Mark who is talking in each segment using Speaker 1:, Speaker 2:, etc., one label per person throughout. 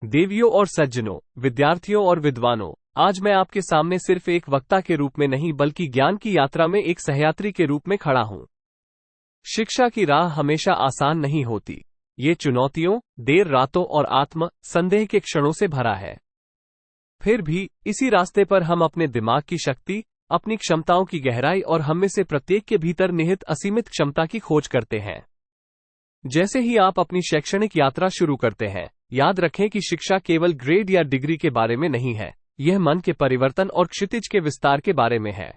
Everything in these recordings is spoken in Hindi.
Speaker 1: देवियों और सज्जनों, विद्यार्थियों और विद्वानों, आज मैं आपके सामने सिर्फ एक वक्ता के रूप में नहीं बल्कि ज्ञान की यात्रा में एक सहयात्री के रूप में खड़ा हूं। शिक्षा की राह हमेशा आसान नहीं होती। ये चुनौतियों, देर रातों और आत्म संदेह के क्षणों से भरा है। फिर भी इसी रास्ते पर हम अपने दिमाग की शक्ति, अपनी क्षमताओं की गहराई और हम में से प्रत्येक के भीतर निहित असीमित क्षमता की खोज करते हैं। जैसे ही आप अपनी शैक्षणिक यात्रा शुरू करते हैं, याद रखें कि शिक्षा केवल ग्रेड या डिग्री के बारे में नहीं है, यह मन के परिवर्तन और क्षितिज के विस्तार के बारे में है।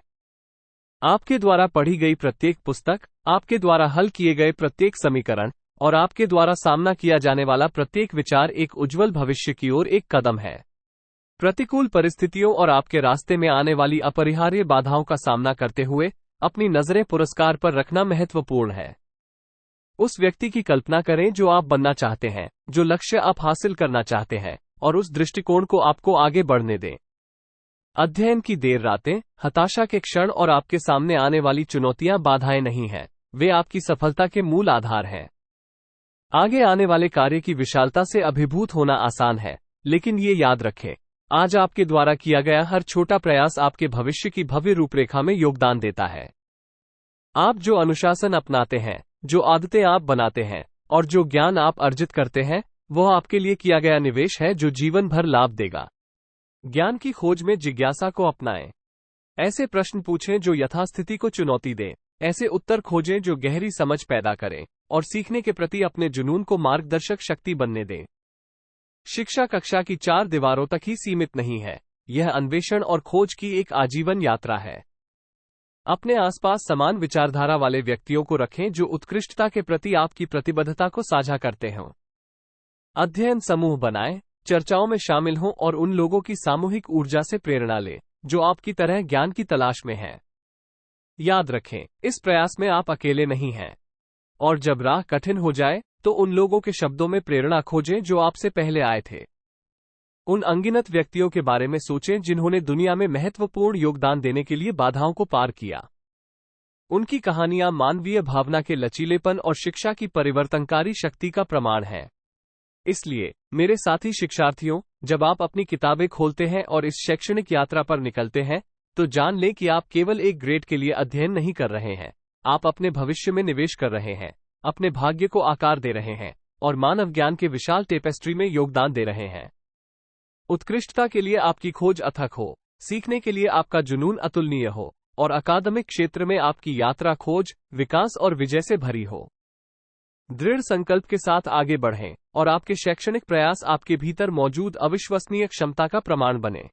Speaker 1: आपके द्वारा पढ़ी गई प्रत्येक पुस्तक, आपके द्वारा हल किए गए प्रत्येक समीकरण और आपके द्वारा सामना किया जाने वाला प्रत्येक विचार एक उज्जवल भविष्य की ओर एक कदम है। प्रतिकूल परिस्थितियों और आपके रास्ते में आने वाली अपरिहार्य बाधाओं का सामना करते हुए अपनी नजरें पुरस्कार पर रखना महत्वपूर्ण है। उस व्यक्ति की कल्पना करें जो आप बनना चाहते हैं, जो लक्ष्य आप हासिल करना चाहते हैं, और उस दृष्टिकोण को आपको आगे बढ़ने दें। अध्ययन की देर रातें, हताशा के क्षण और आपके सामने आने वाली चुनौतियां बाधाएं नहीं हैं, वे आपकी सफलता के मूल आधार हैं। आगे आने वाले कार्य की विशालता से अभिभूत होना आसान है, लेकिन ये याद रखें, आज आपके द्वारा किया गया हर छोटा प्रयास आपके भविष्य की भव्य रूपरेखा में योगदान देता है। आप जो अनुशासन अपनाते हैं, जो आदतें आप बनाते हैं और जो ज्ञान आप अर्जित करते हैं, वह आपके लिए किया गया निवेश है जो जीवन भर लाभ देगा। ज्ञान की खोज में जिज्ञासा को अपनाएं। ऐसे प्रश्न पूछें जो यथास्थिति को चुनौती दें, ऐसे उत्तर खोजें जो गहरी समझ पैदा करें और सीखने के प्रति अपने जुनून को मार्गदर्शक शक्ति बनने दें। शिक्षा कक्षा की 4 दीवारों तक ही सीमित नहीं है, यह अन्वेषण और खोज की एक आजीवन यात्रा है। अपने आसपास समान विचारधारा वाले व्यक्तियों को रखें जो उत्कृष्टता के प्रति आपकी प्रतिबद्धता को साझा करते हों। अध्ययन समूह बनाएं, चर्चाओं में शामिल हों और उन लोगों की सामूहिक ऊर्जा से प्रेरणा लें जो आपकी तरह ज्ञान की तलाश में हैं। याद रखें, इस प्रयास में आप अकेले नहीं हैं। और जब राह कठिन हो जाए तो उन लोगों के शब्दों में प्रेरणा खोजें जो आपसे पहले आए थे। उन अनगिनत व्यक्तियों के बारे में सोचें जिन्होंने दुनिया में महत्वपूर्ण योगदान देने के लिए बाधाओं को पार किया। उनकी कहानियां मानवीय भावना के लचीलेपन और शिक्षा की परिवर्तनकारी शक्ति का प्रमाण हैं। इसलिए मेरे साथी शिक्षार्थियों, जब आप अपनी किताबें खोलते हैं और इस शैक्षणिक यात्रा पर निकलते हैं, तो जान लें कि आप केवल एक ग्रेड के लिए अध्ययन नहीं कर रहे हैं, आप अपने भविष्य में निवेश कर रहे हैं, अपने भाग्य को आकार दे रहे हैं और मानव ज्ञान के विशाल टेपेस्ट्री में योगदान दे रहे हैं। उत्कृष्टता के लिए आपकी खोज अथक हो, सीखने के लिए आपका जुनून अतुलनीय हो और अकादमिक क्षेत्र में आपकी यात्रा खोज, विकास और विजय से भरी हो। दृढ़ संकल्प के साथ आगे बढ़ें और आपके शैक्षणिक प्रयास आपके भीतर मौजूद अविश्वसनीय क्षमता का प्रमाण बने।